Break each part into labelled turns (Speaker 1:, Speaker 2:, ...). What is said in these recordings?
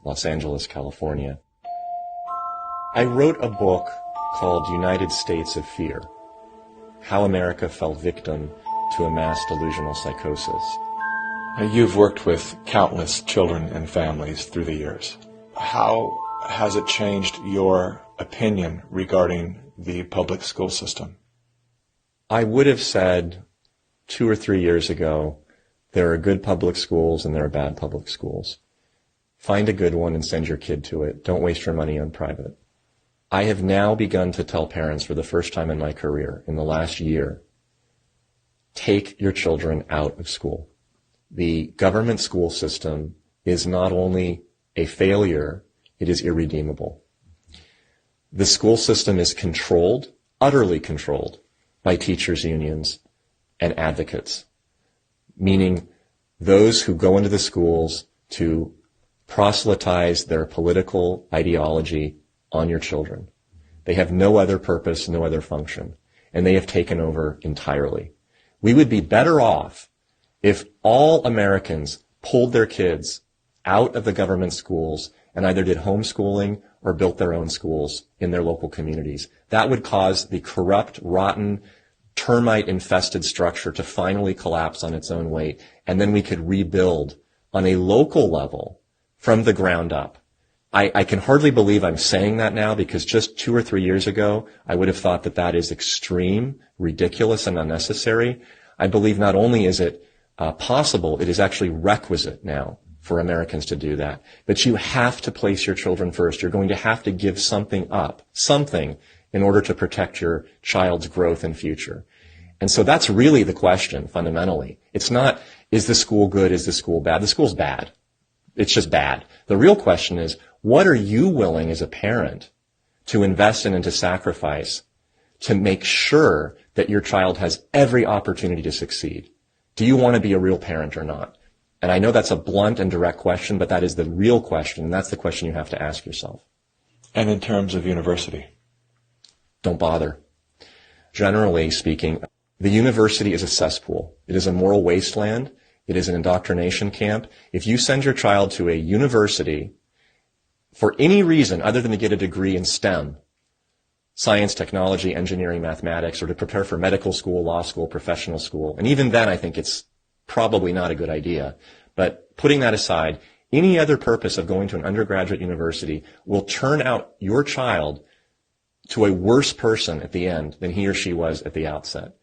Speaker 1: Los Angeles, California. I wrote a book called United States of Fear: How America Fell Victim to a Mass Delusional Psychosis.
Speaker 2: You've worked with countless children and families through the years. How has it changed your opinion regarding the public school system?
Speaker 1: I would have said 2 or 3 years ago, there are good public schools and there are bad public schools. Find a good one and send your kid to it. Don't waste your money on private. I have now begun to tell parents for the first time in my career, in the last year, take your children out of school. The government school system is not only a failure, it is irredeemable. The school system is controlled, utterly controlled, by teachers' unions and advocates, meaning those who go into the schools to proselytize their political ideology on your children. They have no other purpose, no other function, and they have taken over entirely. We would be better off if all Americans pulled their kids out of the government schools and either did homeschooling or built their own schools in their local communities. That would cause the corrupt, rotten, termite-infested structure to finally collapse on its own weight, and then we could rebuild on a local level from the ground up. I can hardly believe I'm saying that now, because just 2 or 3 years ago, I would have thought that that is extreme, ridiculous, and unnecessary. I believe not only is it possible, it is actually requisite now for Americans to do that. But you have to place your children first. You're going to have to give something up, something, in order to protect your child's growth and future. And so that's really the question, fundamentally. It's not, is the school good, is the school bad? The school's bad. It's just bad. The real question is, what are you willing as a parent to invest in and to sacrifice to make sure that your child has every opportunity to succeed? Do you want to be a real parent or not? And I know that's a blunt and direct question, but that is the real question, and that's the question you have to ask yourself.
Speaker 2: And in terms of university?
Speaker 1: Don't bother. Generally speaking, the university is a cesspool. It is a moral wasteland. It is an indoctrination camp. If you send your child to a university for any reason other than to get a degree in STEM, science, technology, engineering, mathematics, or to prepare for medical school, law school, professional school, and even then I think it's probably not a good idea. But putting that aside, any other purpose of going to an undergraduate university will turn out your child to a worse person at the end than he or she was at the outset.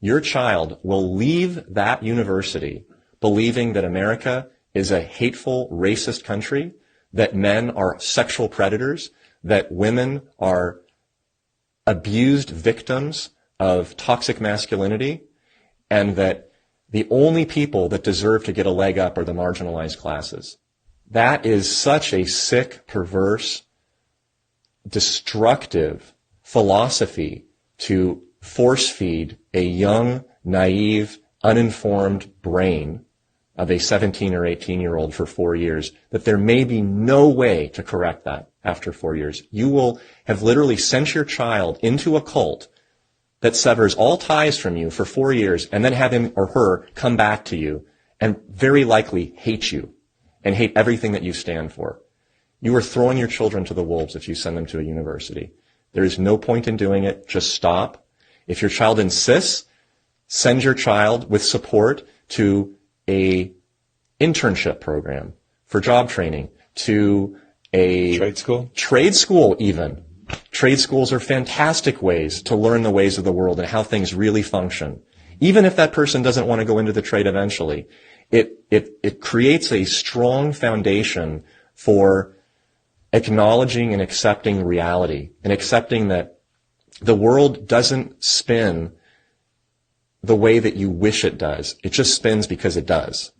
Speaker 1: Your child will leave that university believing that America is a hateful, racist country, that men are sexual predators, that women are abused victims of toxic masculinity, and that the only people that deserve to get a leg up are the marginalized classes. That is such a sick, perverse, destructive philosophy to force feed a young, naive, uninformed brain of a 17 or 18-year-old for 4 years, that there may be no way to correct that after 4 years. You will have literally sent your child into a cult that severs all ties from you for 4 years and then have him or her come back to you and very likely hate you and hate everything that you stand for. You are throwing your children to the wolves if you send them to a university. There is no point in doing it. Just stop. If your child insists, send your child with support to a internship program for job training, to a trade school even. Trade schools are fantastic ways to learn the ways of the world and how things really function. Even if that person doesn't want to go into the trade eventually, it creates a strong foundation for acknowledging and accepting reality and accepting that the world doesn't spin the way that you wish it does. It just spins because it does.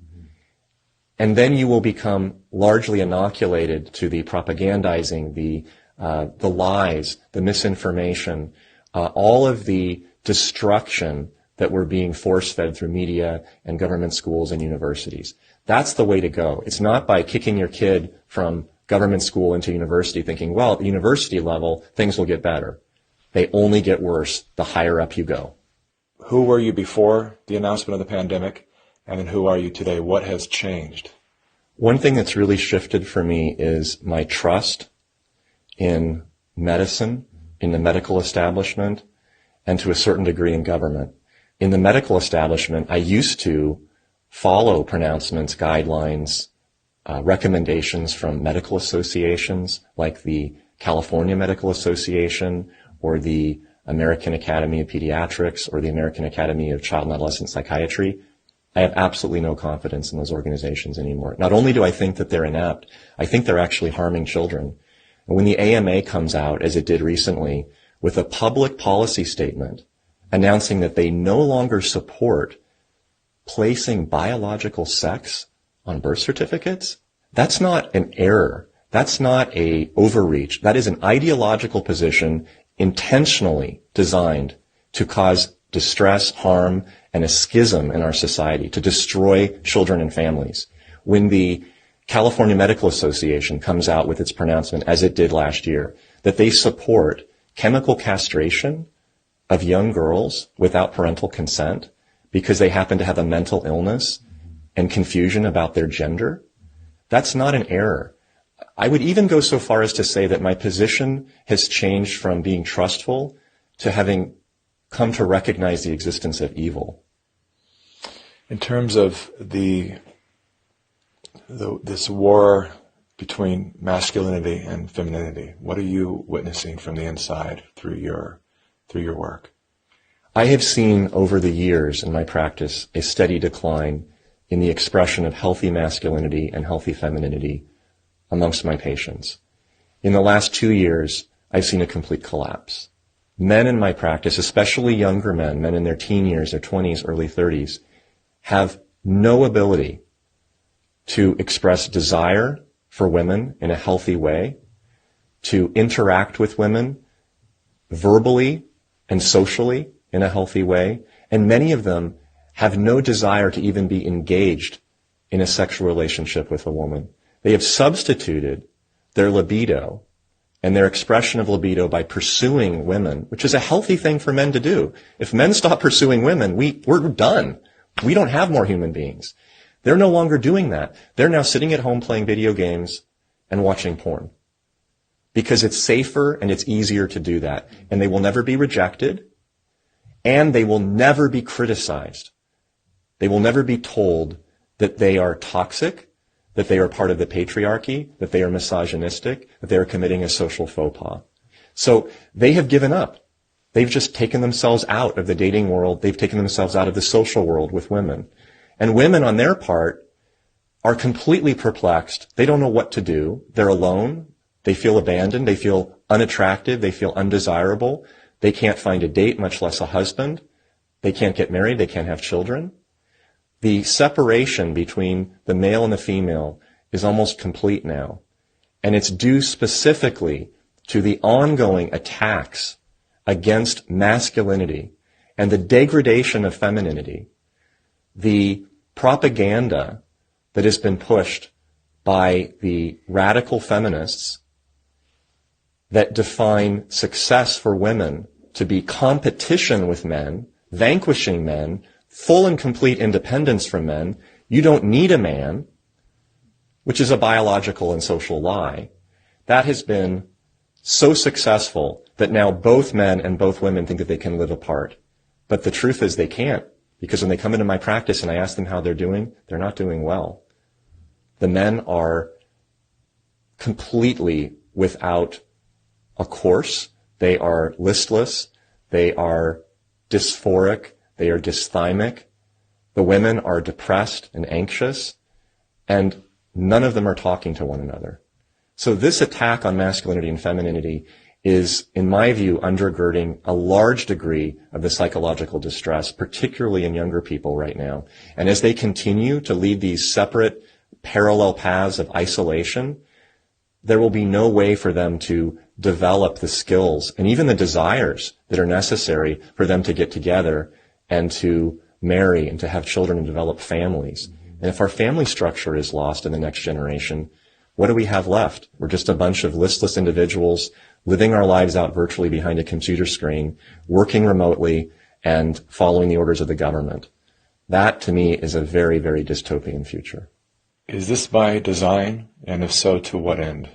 Speaker 1: And then you will become largely inoculated to the propagandizing, the lies, the misinformation, all of the destruction that we're being force-fed through media and government schools and universities. That's the way to go. It's not by kicking your kid from government school into university thinking, well, at the university level, things will get better. They only get worse the higher up you go.
Speaker 2: Who were you before the announcement of the pandemic, and then who are you today? What has changed?
Speaker 1: One thing that's really shifted for me is my trust in medicine, in the medical establishment, and to a certain degree in government. In the medical establishment, I used to follow pronouncements, guidelines, recommendations from medical associations like the California Medical Association or the American Academy of Pediatrics or the American Academy of Child and Adolescent Psychiatry. I have absolutely no confidence in those organizations anymore. Not only do I think that they're inept, I think they're actually harming children. And when the AMA comes out, as it did recently, with a public policy statement announcing that they no longer support placing biological sex on birth certificates, that's not an error. That's not a overreach. That is an ideological position intentionally designed to cause distress, harm, and a schism in our society, to destroy children and families. When the California Medical Association comes out with its pronouncement, as it did last year, that they support chemical castration of young girls without parental consent because they happen to have a mental illness and confusion about their gender, that's not an error. I would even go so far as to say that my position has changed from being trustful to having come to recognize the existence of evil.
Speaker 2: In terms of this war between masculinity and femininity, what are you witnessing from the inside through your work?
Speaker 1: I have seen over the years in my practice a steady decline in the expression of healthy masculinity and healthy femininity amongst my patients. In the last 2 years, I've seen a complete collapse. Men in my practice, especially younger men, men in their teen years, their 20s, early 30s, have no ability to express desire for women in a healthy way, to interact with women verbally and socially in a healthy way, and many of them have no desire to even be engaged in a sexual relationship with a woman. They have substituted their libido and their expression of libido by pursuing women, which is a healthy thing for men to do. If men stop pursuing women, we're done. We don't have more human beings. They're no longer doing that. They're now sitting at home playing video games and watching porn because it's safer and it's easier to do that. And they will never be rejected, and they will never be criticized. They will never be told that they are toxic, that they are part of the patriarchy, that they are misogynistic, that they are committing a social faux pas. So they have given up. They've just taken themselves out of the dating world. They've taken themselves out of the social world with women. And women on their part are completely perplexed. They don't know what to do. They're alone. They feel abandoned. They feel unattractive. They feel undesirable. They can't find a date, much less a husband. They can't get married. They can't have children. The separation between the male and the female is almost complete now. And it's due specifically to the ongoing attacks against masculinity and the degradation of femininity, the propaganda that has been pushed by the radical feminists that define success for women to be competition with men, vanquishing men, full and complete independence from men. You don't need a man, which is a biological and social lie. That has been so successful that now both men and both women think that they can live apart. But the truth is they can't, because when they come into my practice and I ask them how they're doing, they're not doing well. The men are completely without a course. They are listless. They are dysphoric. They are dysthymic. The women are depressed and anxious, and none of them are talking to one another. So this attack on masculinity and femininity is, in my view, undergirding a large degree of the psychological distress, particularly in younger people right now. And as they continue to lead these separate, parallel paths of isolation, there will be no way for them to develop the skills and even the desires that are necessary for them to get together and to marry and to have children and develop families. And if our family structure is lost in the next generation, what do we have left? We're just a bunch of listless individuals living our lives out virtually behind a computer screen, working remotely, and following the orders of the government. That, to me, is a very, very dystopian future.
Speaker 2: Is this by design? And if so, to what end?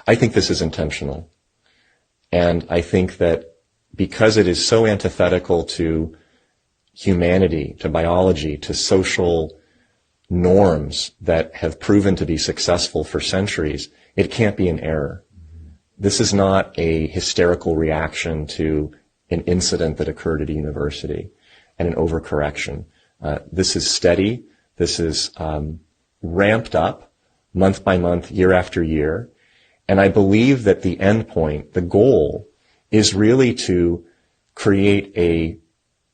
Speaker 1: I think this is intentional. And I think that because it is so antithetical to humanity, to biology, to social norms that have proven to be successful for centuries, it can't be an error. This is not a hysterical reaction to an incident that occurred at a university and an overcorrection. This is steady. This is ramped up month by month, year after year. And I believe that the end point, the goal, is really to create a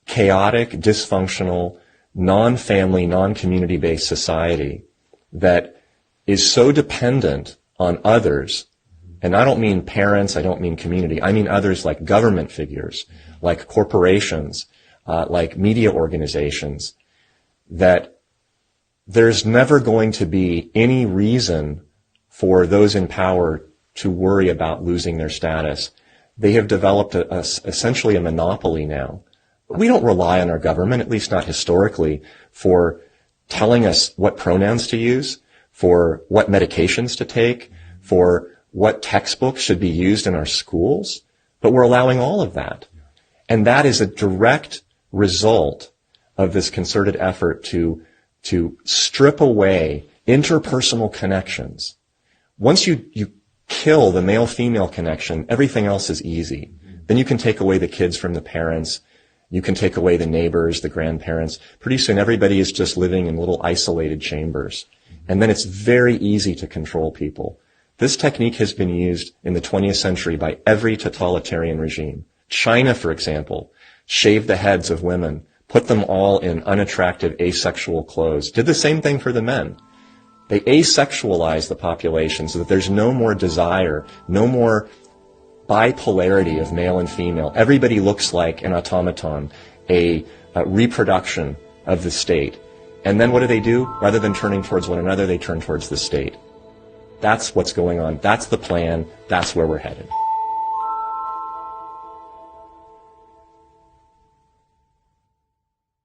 Speaker 1: chaotic, dysfunctional, non-family, non-community-based society that is so dependent on others. And I don't mean parents, I don't mean community, I mean others like government figures, like corporations, like media organizations, that there's never going to be any reason for those in power to worry about losing their status. They have developed essentially a monopoly now. We don't rely on our government, at least not historically, for telling us what pronouns to use, for what medications to take, for what textbooks should be used in our schools, but we're allowing all of that. And that is a direct result of this concerted effort to strip away interpersonal connections. Once you kill the male-female connection, everything else is easy. Then you can take away the kids from the parents. You can take away the neighbors, the grandparents. Pretty soon everybody is just living in little isolated chambers. And then it's very easy to control people. This technique has been used in the 20th century by every totalitarian regime. China, for example, shaved the heads of women, put them all in unattractive asexual clothes, did the same thing for the men. They asexualized the population so that there's no more desire, no more bipolarity of male and female. Everybody looks like an automaton, a reproduction of the state. And then what do? Rather than turning towards one another, they turn towards the state. That's what's going on. That's the plan. That's where we're headed.